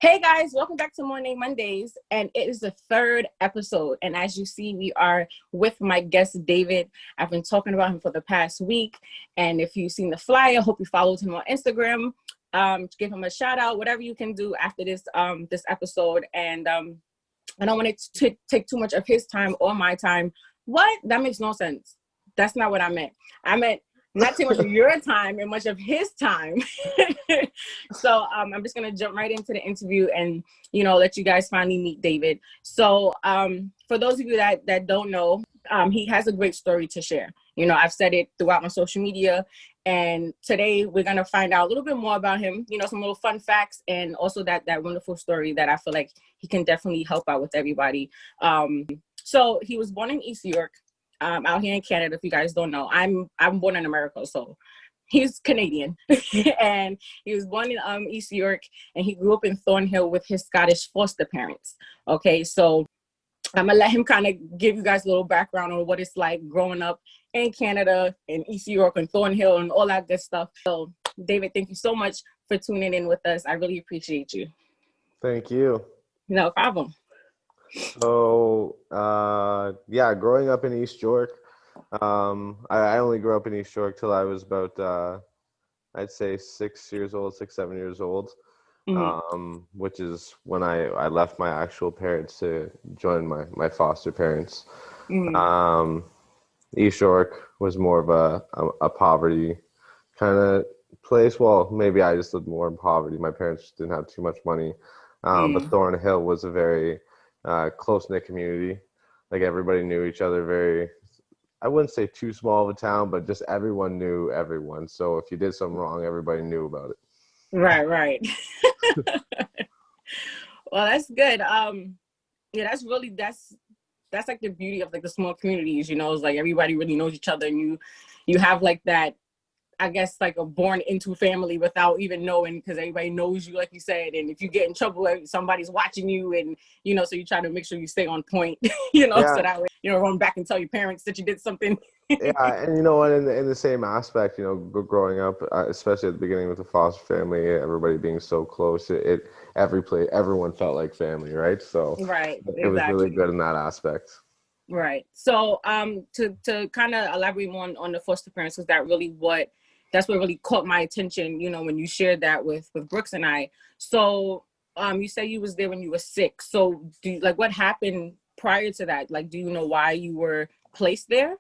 Hey guys, welcome back to Monet Mondays, and it is the third episode. And as you see, we are with my guest David. I've been talking about him for the past week, and if you've seen the flyer, hope you followed him on Instagram. Give him a shout out, whatever you can do after this episode. And I don't want it to take too much of his time or my time. What? That makes no sense. That's not what I meant. I meant not too much of your time and much of his time. So I'm just going to jump right into the interview and, let you guys finally meet David. So for those of you that don't know, he has a great story to share. I've said it throughout my social media. And today we're going to find out a little bit more about him, some little fun facts, and also that wonderful story that I feel like he can definitely help out with everybody. So he was born in East York. Out here in Canada, if you guys don't know. I'm born in America, so he's Canadian. And he was born in East York, and he grew up in Thornhill with his Scottish foster parents. Okay, so I'm gonna let him kind of give you guys a little background on what it's like growing up in Canada, in East York, and Thornhill, and all that good stuff. So, David, thank you so much for tuning in with us. I really appreciate you. Thank you. No problem. So, growing up in East York, I only grew up in East York till I was about, I'd say 6, 7 years old, which is when I left my actual parents to join my foster parents. East York was more of a poverty kind of place. Well, maybe I just lived more in poverty. My parents didn't have too much money, but Thornhill was a very close-knit community. Like, everybody knew each other. I wouldn't say too small of a town, but just everyone knew everyone. So if you did something wrong, everybody knew about it. Right. Well, that's good. That's like the beauty of like the small communities, it's like everybody really knows each other, and you have like that, I guess, like a born into family without even knowing, because everybody knows you, like you said. And if you get in trouble, somebody's watching you, and so you try to make sure you stay on point, so that way run back and tell your parents that you did something. Yeah, and in the same aspect, growing up, especially at the beginning with the foster family, everybody being so close, everyone felt like family, right? So right, it was really good in that aspect. Right. So to kind of elaborate more on the foster parents, because that's what really caught my attention, when you shared that with Brooks and I. So you said you was there when you were 6. So what happened prior to that? Like, do you know why you were placed there?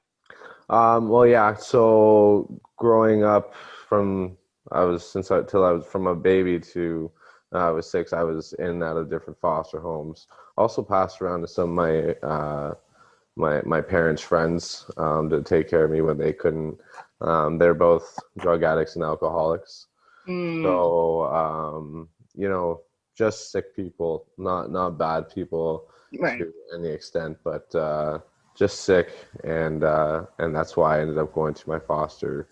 Well, yeah. So growing up till I was from a baby to I was 6, I was in and out of different foster homes. Also passed around to some of my parents' friends to take care of me when they couldn't. They're both drug addicts and alcoholics. So, just sick people, not bad people, right, to any extent, but just sick, and that's why I ended up going to my foster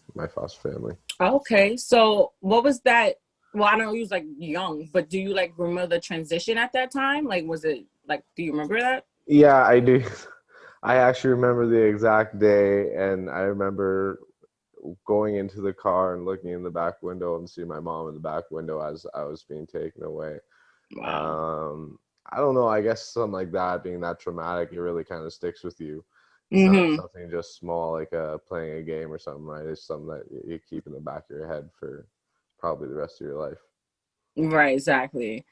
family. Okay. So what was that? Well, I know you was like young, but do you like remember the transition at that time? Like, was it like, do you remember that? Yeah, I do. I actually remember the exact day, and I remember going into the car and looking in the back window and seeing my mom in the back window as I was being taken away. Wow. I don't know. I guess something like that, being that traumatic, it really kind of sticks with you. It's not something just small, like playing a game or something, right? It's something that you keep in the back of your head for probably the rest of your life. Right, exactly.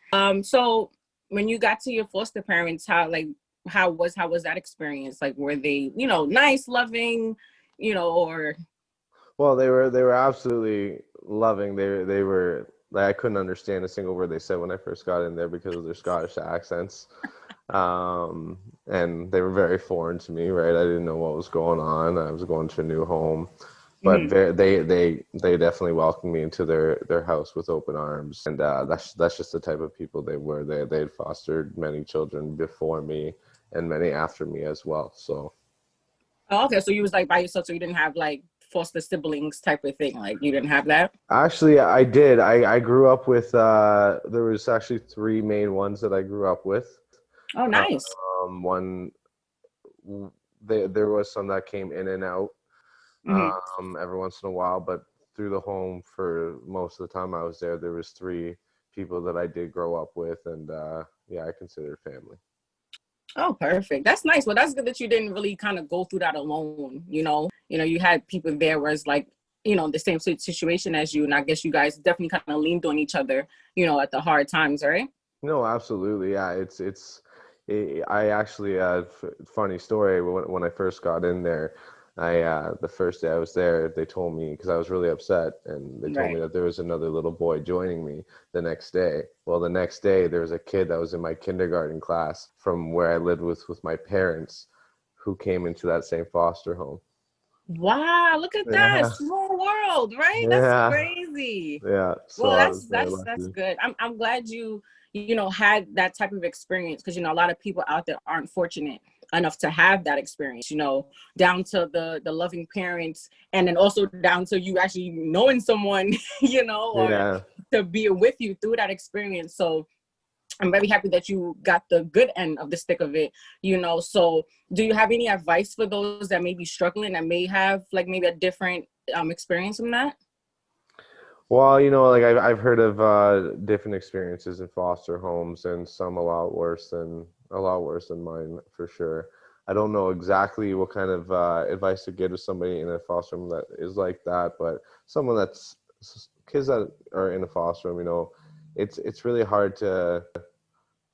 So when you got to your foster parents, how was that experience? Like, were they, nice, loving, or Well, they were absolutely loving. They were like, I couldn't understand a single word they said when I first got in there because of their Scottish accents. And they were very foreign to me, right? I didn't know what was going on. I was going to a new home, but they definitely welcomed me into their house with open arms, and that's just the type of people they were. They had fostered many children before me and many after me as well. So. Oh, okay, so you was like by yourself, so you didn't have like foster siblings type of thing, like you didn't have that? Actually, I did. I grew up with, there was actually 3 main ones that I grew up with. Oh, nice. One, there was some that came in and out every once in a while, but through the home for most of the time I was there was 3 people that I did grow up with, and yeah, I consider family. Oh, perfect. That's nice. Well, that's good that you didn't really kind of go through that alone. You had people there where it's like, the same situation as you. And I guess you guys definitely kind of leaned on each other, at the hard times, right? No, absolutely. Yeah, I actually, funny story, when I first got in there, the first day I was there, they told me, because I was really upset, and they told me Right. that there was another little boy joining me the next day. Well, the next day there was a kid that was in my kindergarten class from where I lived with my parents, who came into that same foster home. Wow, look at that Yeah, small world, right? That's yeah, crazy. yeah. So Well, I that's was very that's that's lucky. good. I'm glad you had that type of experience, because a lot of people out there aren't fortunate enough to have that experience. Down to the loving parents, and then also down to you actually knowing someone, or Yeah. to be with you through that experience. So I'm very happy that you got the good end of the stick of it. So do you have any advice for those that may be struggling, that may have like maybe a different experience from that? Well, like I've heard of different experiences in foster homes, and some a lot worse than mine for sure. I don't know exactly what kind of advice to give to somebody in a foster home that is like that, but someone kids that are in a foster home, it's really hard to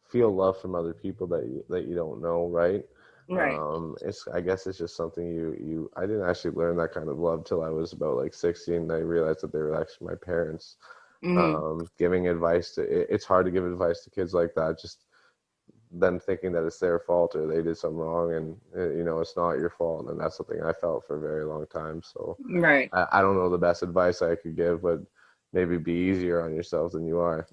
feel love from other people that you don't know, right? Right. I guess it's just something I didn't actually learn that kind of love till I was about like 16, and I realized that they were actually my parents. Mm-hmm. Giving advice it's hard to give advice to kids like that, just them thinking that it's their fault or they did something wrong, and it's not your fault. And that's something I felt for a very long time. So Right. I don't know the best advice I could give, but maybe be easier on yourself than you are.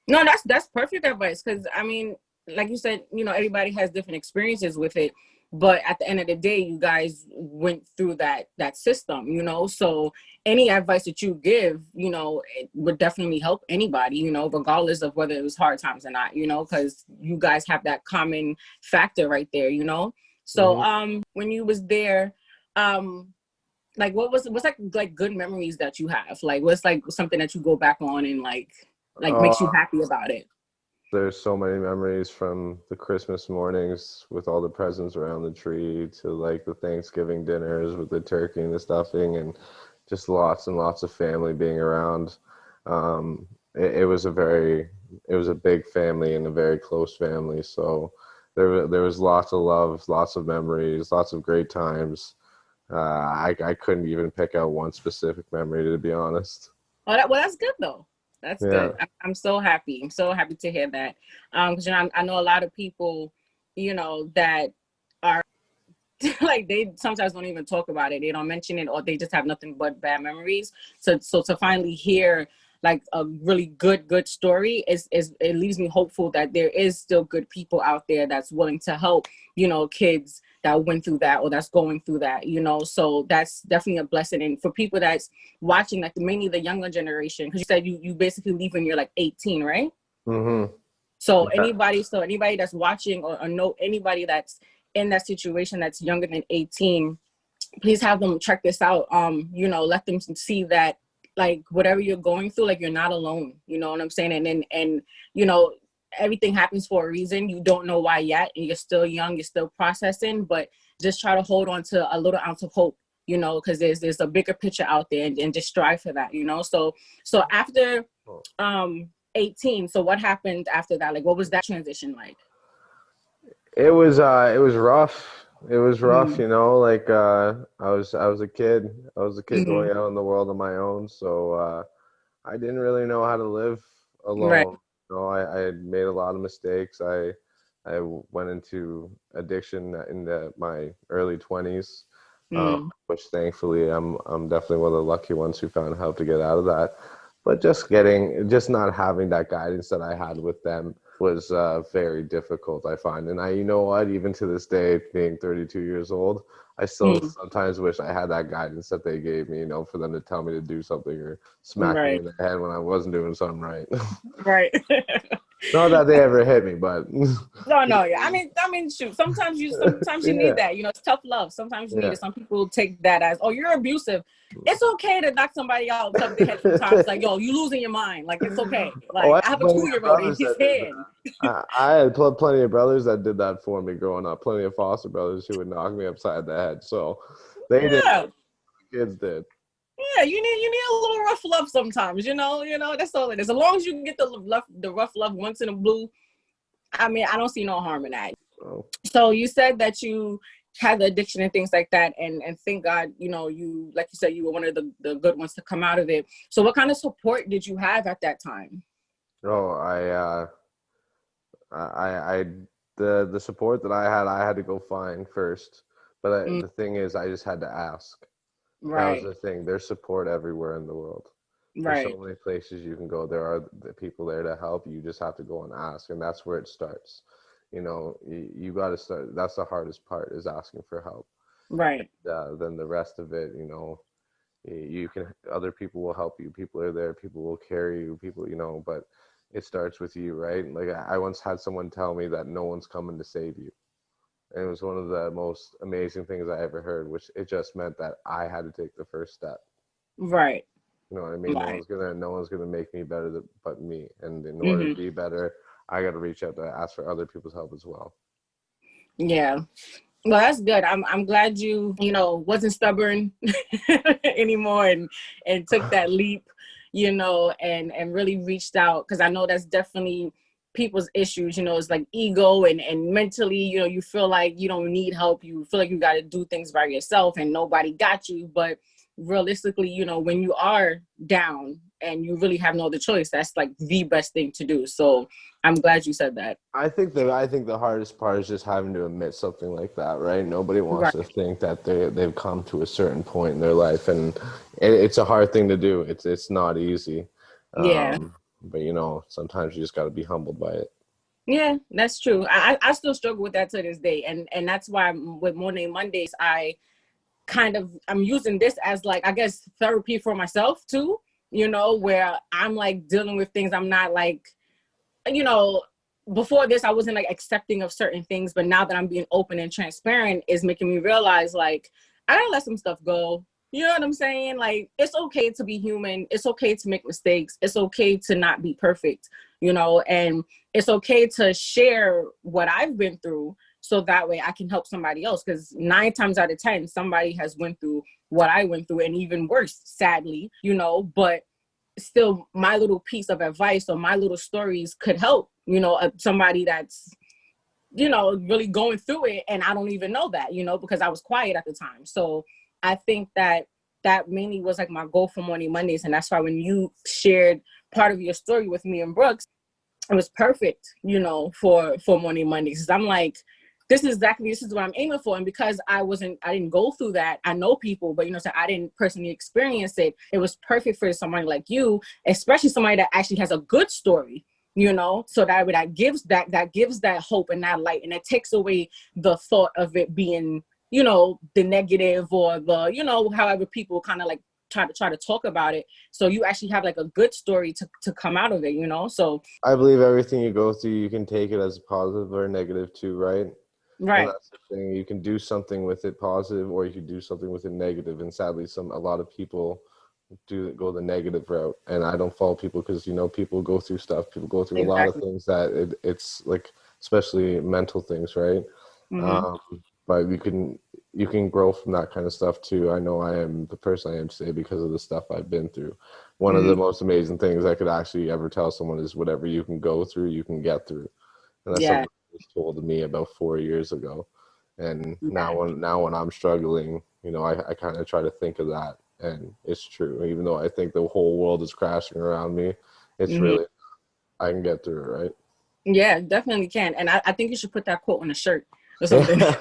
No, that's perfect advice, because I mean, like you said, everybody has different experiences with it, but at the end of the day, you guys went through that system. So any advice that you give, it would definitely help anybody, regardless of whether it was hard times or not, because you guys have that common factor right there. So Hmm. when you was there, like what's like good memories that you have? Like what's like something that you go back on and like makes you Uh, happy about it? there's so many memories, from the Christmas mornings with all the presents around the tree to like the Thanksgiving dinners with the turkey and the stuffing, and just lots and lots of family being around. It was a big family and a very close family. So there was lots of love, lots of memories, lots of great times. I couldn't even pick out one specific memory, to be honest. Well, that's good though. That's Yeah. good. I'm so happy. I'm so happy to hear that. Because I know a lot of people, that are like they sometimes don't even talk about it. They don't mention it, or they just have nothing but bad memories. So to finally hear like a really good story is it leaves me hopeful that there is still good people out there that's willing to help, kids that went through that or that's going through that. So that's definitely a blessing. And for people that's watching, like mainly the younger generation, because you said you basically leave when you're like 18, right? Hmm. So Yeah. anybody that's watching, or know anybody that's in that situation that's younger than 18, please have them check this out. Let them see that like whatever you're going through, like you're not alone. You know what I'm saying? And you know, everything happens for a reason. You don't know why yet, and you're still young, you're still processing, but just try to hold on to a little ounce of hope, because there's a bigger picture out there, and just strive for that. So after um 18, so what happened after that? Like what was that transition like? It was rough. It was rough, Mm-hmm. like I was a kid. I was a kid Mm-hmm. going out in the world on my own, so I didn't really know how to live Right. alone. I had made a lot of mistakes. I went into addiction in my early 20s, Mm-hmm. which thankfully I'm definitely one of the lucky ones who found help to get out of that. But just not having that guidance that I had with them was very difficult, I find. And you know what, even to this day, being 32 years old, I still Mm-hmm. sometimes wish I had that guidance that they gave me, for them to tell me to do something or smack me Right. in the head when I wasn't doing something right. Right. Not that they ever hit me, but No, no, yeah. I mean, shoot. Sometimes you need yeah, that. It's tough love. Sometimes you need yeah. it. Some people take that as, oh, you're abusive. It's okay to knock somebody out upside the head a few times. Like, yo, you losing your mind. Like, it's okay. Oh, I Like, I had have a plenty of 2-year-old in brothers his that did head. that. I had plenty of brothers that did that for me growing up. Plenty of foster brothers who would knock me upside the head. So they did. Yeah, Kids did. yeah. You need a little rough love sometimes. That's all it is. As long as you can get the rough love once in a blue. I mean, I don't see no harm in that. So, So you said that you had the addiction and things like that, and thank God, you like you said, you were one of the good ones to come out of it. So what kind of support did you have at that time? oh, I the support that I had to go find first. But Mm, the thing is, I just had to ask. That was right, the thing. There's support everywhere in the world. There's so right, many places you can go. There are the people there to help. You just have to go and ask, and that's where it starts. You got to start. That's the hardest part, is asking for help. right, Then the rest of it, you can. Other people will help you. People are there. People will carry you. People, but it starts with you, right? Like I once had someone tell me that no one's coming to save you. And it was one of the most amazing things I ever heard, which it just meant that I had to take the first step. right, You know what I mean? No right. one's gonna make me better but me. And in order to Hmm. be better, I got to reach out to ask for other people's help as well. Yeah. Well, that's good. I'm glad you wasn't stubborn anymore and took that leap, and really reached out, because I know that's definitely people's issues. It's like ego and mentally, you feel like you don't need help. You feel like you got to do things by yourself and nobody got you. But realistically, when you are down and you really have no other choice, that's like the best thing to do. So I'm glad you said that. I think the hardest part is just having to admit something like that, right? Nobody wants Right. to think that they've come to a certain point in their life, and it's a hard thing to do. It's not easy, Yeah. but sometimes you just got to be humbled by it. Yeah, that's true. I still struggle with that to this day, and that's why with Monet Mondays, I'm using this as, like, I guess, therapy for myself too. Where I'm like dealing with things I'm not like, you know, before this I wasn't like accepting of certain things, but now that I'm being open and transparent is making me realize, like, I gotta let some stuff go. You know what I'm saying? Like, it's okay to be human. It's okay to make mistakes. It's okay to not be perfect, and it's okay to share what I've been through, so that way I can help somebody else. Because 9 times out of 10, somebody has went through what I went through, and even worse, sadly, but still my little piece of advice or my little stories could help, somebody that's, really going through it. And I don't even know that, because I was quiet at the time. So I think that mainly was like my goal for Morning Mondays. And that's why when you shared part of your story with me and Brooks, it was perfect, for Morning Mondays. 'Cause I'm like, this is what I'm aiming for. And because I didn't go through that, I know people, but so I didn't personally experience it. It was perfect for somebody like you, especially somebody that actually has a good story, so that gives that hope and that light, and it takes away the thought of it being, the negative, or the, however people kind of like try to talk about it. So you actually have like a good story to come out of it, so. I believe everything you go through, you can take it as positive or negative too, right? And Right. that's the thing. You can do something with it positive, or you can do something with it negative. And sadly, a lot of people do go the negative route. And I don't fault people, because people go through stuff. People go through a lot of Exactly. things that it's like, especially mental things, right? Hmm. Um, but you can grow from that kind of stuff too. I know I am the person I am today because of the stuff I've been through. One of Hmm. the most amazing things I could actually ever tell someone is, whatever you can go through, you can get through. And that's Yeah. something that was told to me about 4 years ago. And Yeah. now when I'm struggling, I kind of try to think of that, and it's true. Even though I think the whole world is crashing around me, it's Hmm. really, I can get through it, right? Yeah, definitely can. And I think you should put that quote on a shirt or something. Yeah,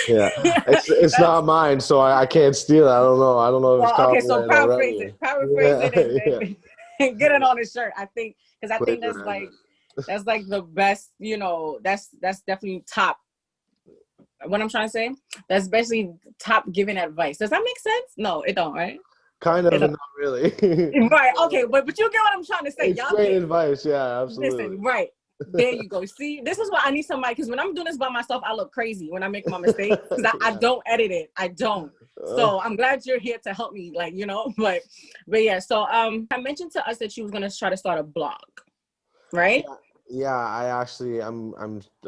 yeah. It's That's, not mine, so I can't steal it. I don't know. I don't know if it's well, okay, so copyrighted paraphrase already. it. Paraphrase Yeah, it and, yeah. and get it on a shirt. I think, because I think Plagiarize it. that's like the best, that's definitely top. What I'm trying to say, that's basically top giving advice. Does that make sense? No, it don't, right? Kind It of, and don't. not really. Right. Okay, but you get what I'm trying to say. It's Y'all great get it. advice. Yeah, absolutely. Listen, right. There you go. See, this is why I need somebody, because when I'm doing this by myself, I look crazy when I make my mistakes, because I don't edit it. I don't. So I'm glad you're here to help me, like, but yeah. So I mentioned to us that you was gonna try to start a blog, right? Yeah, I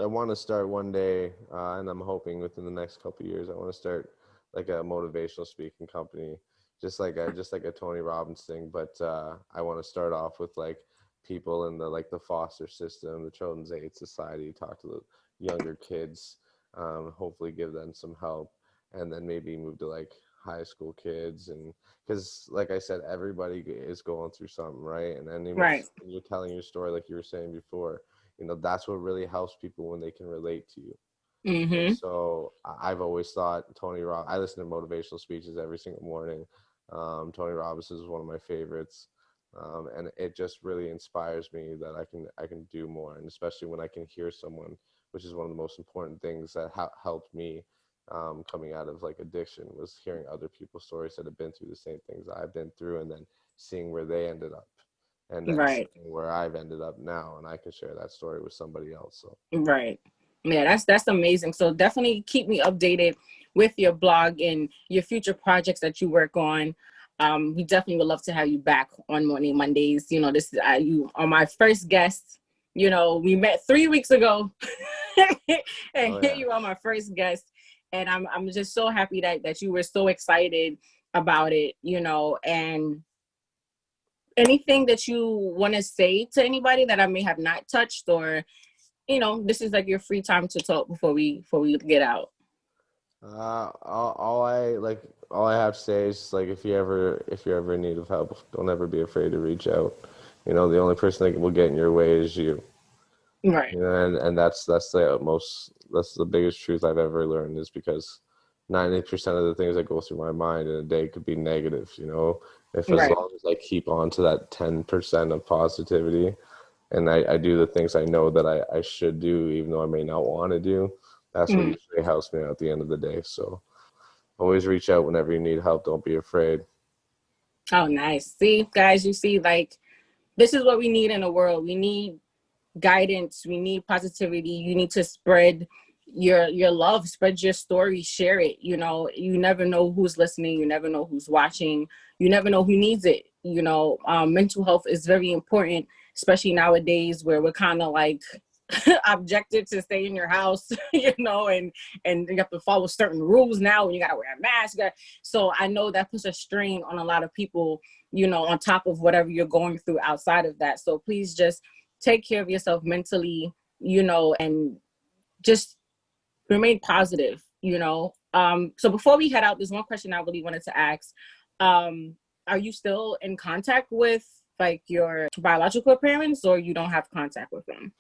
want to start one day, and I'm hoping within the next couple of years, I want to start like a motivational speaking company, just like a Tony Robbins thing. But I want to start off with like people in the foster system, the Children's Aid Society, talk to the younger kids, hopefully give them some help, and then maybe move to like high school kids. And because like I said, everybody is going through something, right? And then Right. when you're telling your story, like you were saying before, that's what really helps people, when they can relate to you. And Mm-hmm. so I've always thought I listen to motivational speeches every single morning. Tony Robbins is one of my favorites. And it just really inspires me that I can do more, and especially when I can hear someone, which is one of the most important things that helped me, coming out of like addiction, was hearing other people's stories that have been through the same things I've been through, and then seeing where they ended up, and then Right. seeing where I've ended up now, and I can share that story with somebody else. So Right. Yeah, that's amazing. So definitely keep me updated with your blog and your future projects that you work on. We definitely would love to have you back on Morning Mondays. This is you are my first guest. We met 3 weeks ago, and oh here yeah. you are, my first guest. And I'm just so happy that you were so excited about it. And anything that you want to say to anybody that I may have not touched, or this is like your free time to talk before we get out. All I have to say is just, like, if you're ever in need of help, don't ever be afraid to reach out. The only person that will get in your way is you. Right. And that's the biggest truth I've ever learned, is because 90% of the things that go through my mind in a day could be negative. If as Right. long as I keep on to that 10% of positivity, and I do the things I know that I should do, even though I may not want to do, that's what Mm. usually helps me out at the end of the day. So always reach out whenever you need help. Don't be afraid. Oh, nice. See, guys, you see, like, this is what we need in the world. We need guidance. We need positivity. You need to spread your love, spread your story, share it. You never know who's listening. You never know who's watching. You never know who needs it. Mental health is very important, especially nowadays where we're kind of like objected to stay in your house, and you have to follow certain rules now, and you got to wear a mask. So I know that puts a strain on a lot of people, on top of whatever you're going through outside of that. So please just take care of yourself mentally, and just remain positive. So before we head out, there's one question I really wanted to ask. Are you still in contact with like your biological parents, or you don't have contact with them?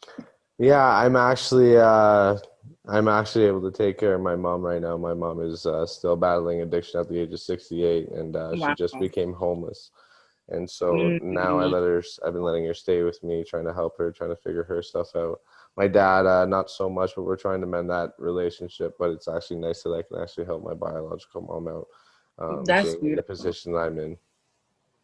Yeah, I'm actually able to take care of my mom right now. My mom is still battling addiction at the age of 68, and she Wow. just became homeless. And so now Mm-hmm. I've been letting her stay with me, trying to help her, trying to figure her stuff out. My dad, not so much, but we're trying to mend that relationship. But it's actually nice that I can actually help my biological mom out, That's being in the beautiful. position I'm in.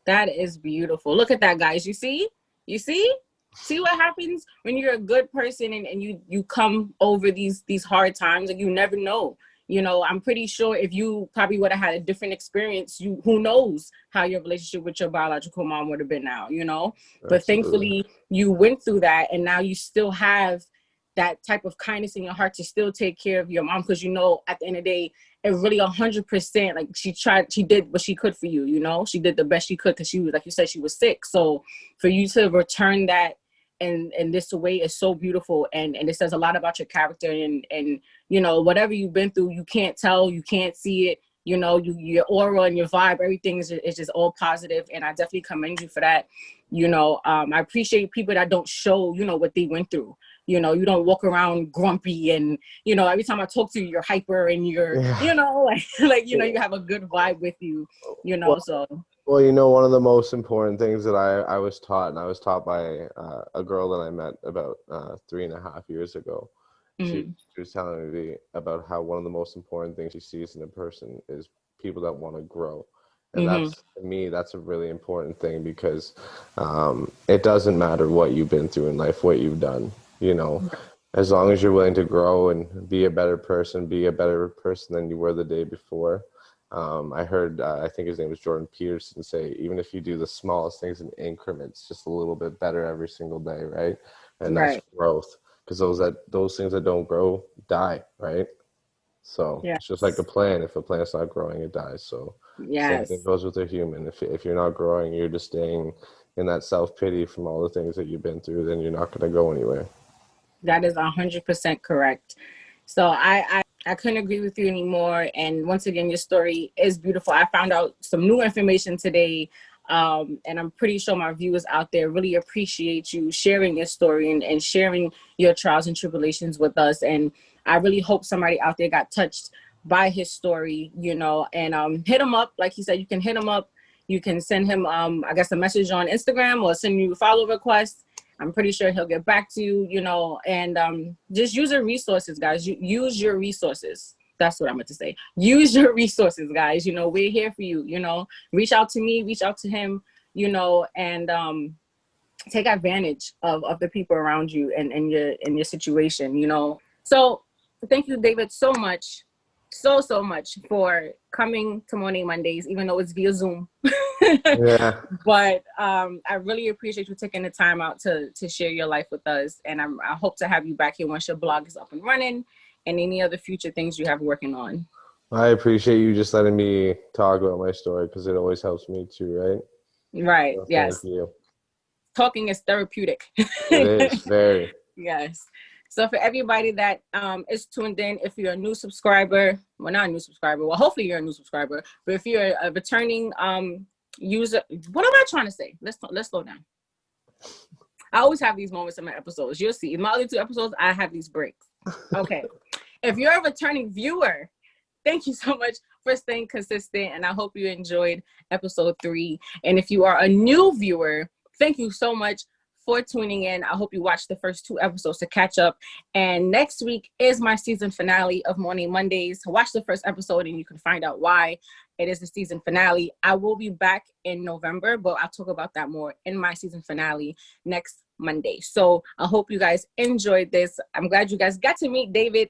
That is beautiful. Look at that, guys. You see? You see? See what happens when you're a good person, and you come over these hard times, and you never know. I'm pretty sure if you probably would have had a different experience, who knows how your relationship with your biological mom would have been now. But Absolutely. thankfully you went through that, and now you still have that type of kindness in your heart to still take care of your mom, because at the end of the day, it really 100%, like, she did what she could for you. She did the best she could, because she was, like you said, she was sick. So for you to return that in this way is so beautiful, and it says a lot about your character, and whatever you've been through, you can't tell, you can't see it. Your aura and your vibe, everything is just all positive, and I definitely commend you for that. I appreciate people that don't show what they went through. You don't walk around grumpy, and every time I talk to you, you're hyper, and you're Yeah. you have a good vibe with you. Well, So Well, one of the most important things that I was taught, and I was taught by a girl that I met about 3.5 years ago. She, mm, she was telling me about how one of the most important things she sees in a person is people that want to grow. And mm-hmm, to me, that's a really important thing, because it doesn't matter what you've been through in life, what you've done. you know, as long as you're willing to grow and be a better person than you were the day before. I heard, I think his name was Jordan Peterson, say, even if you do the smallest things in increments, just a little bit better every single day, right? And that's Right. growth, because those things that don't grow die, right? So Yeah. it's just like a plant. If a plant's not growing, it dies. So same thing Yes. goes with a human. If you're not growing, you're just staying in that self-pity from all the things that you've been through, then you're not going to go anywhere. That is 100% correct. So I couldn't agree with you anymore. And once again, your story is beautiful. I found out some new information today. And I'm pretty sure my viewers out there really appreciate you sharing your story and sharing your trials and tribulations with us. And I really hope somebody out there got touched by his story, you know, and hit him up. Like he said, you can hit him up. You can send him, I guess, a message on Instagram or send you a follow request. I'm pretty sure he'll get back to you, you know, and just use your resources, guys. Use your resources. That's what I meant to say. Use your resources, guys. You know, we're here for you, you know. Reach out to me, reach out to him, you know, and take advantage of the people around you and in your situation, you know. So thank you, David, so much. So much for coming to Monet Mondays, even though it's via Zoom. Yeah, But I really appreciate you taking the time out to share your life with us. And I hope to have you back here once your blog is up and running and any other future things you have working on. I appreciate you just letting me talk about my story because it always helps me too, right? Right. So thank Yes. you. Talking is therapeutic. It is very. Yes. So for everybody that is tuned in, if you're a new subscriber, well, not a new subscriber, well, hopefully you're a new subscriber, but if you're a returning user, what am I trying to say? Let's slow down. I always have these moments in my episodes. You'll see. In my other two episodes, I have these breaks. Okay. If you're a returning viewer, thank you so much for staying consistent. And I hope you enjoyed episode 3. And if you are a new viewer, thank you so much for tuning in. I hope you watched the first 2 episodes to catch up. And next week is my season finale of Morning Mondays. Watch the first episode and you can find out why it is the season finale. I will be back in November, but I'll talk about that more in my season finale next Monday. So I hope you guys enjoyed this. I'm glad you guys got to meet David.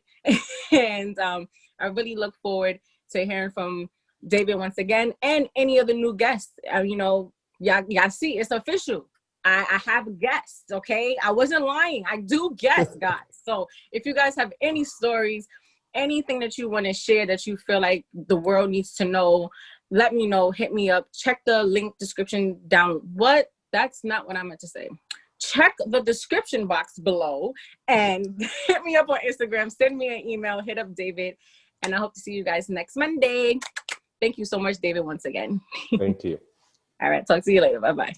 And I really look forward to hearing from David once again and any other new guests. You know, y'all see, it's official. I have guests, okay? I wasn't lying. I do guests, guys. So if you guys have any stories, anything that you want to share that you feel like the world needs to know, let me know. Hit me up. Check the link description down. What? That's not what I meant to say. Check the description box below and hit me up on Instagram. Send me an email. Hit up David. And I hope to see you guys next Monday. Thank you so much, David, once again. Thank you. All right. Talk to you later. Bye-bye.